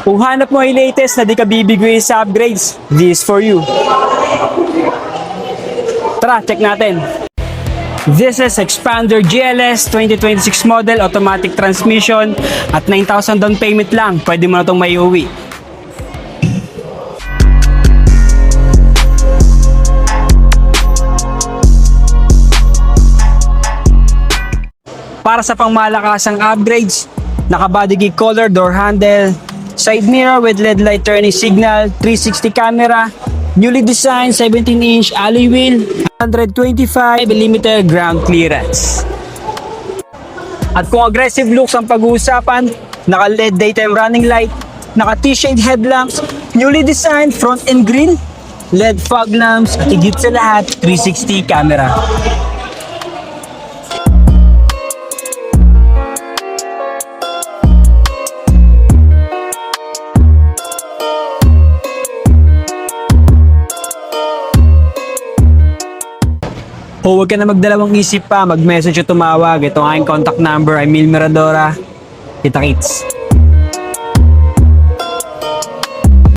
Kung hanap mo ay latest na di ka bibigay sa upgrades, this for you. Tara, check natin. This is Expander GLS 2026 model, automatic transmission at 9,000 down payment lang. Pwede mo na itong may uwi. Para sa pangmalakasang upgrades, naka-body kit color, door handle, side mirror with LED light turning signal, 360 camera, newly designed 17-inch alloy wheel, 125mm ground clearance. At kung aggressive looks ang pag-uusapan, naka-LED daytime running light, naka-T-shade headlamps, newly designed front and grille, LED fog lamps, at higit sa lahat, 360 camera. O huwag ka na magdalawang isip pa, mag-message o tumawag. Ito ang aking contact number, Emil Miradora. Kita-kits.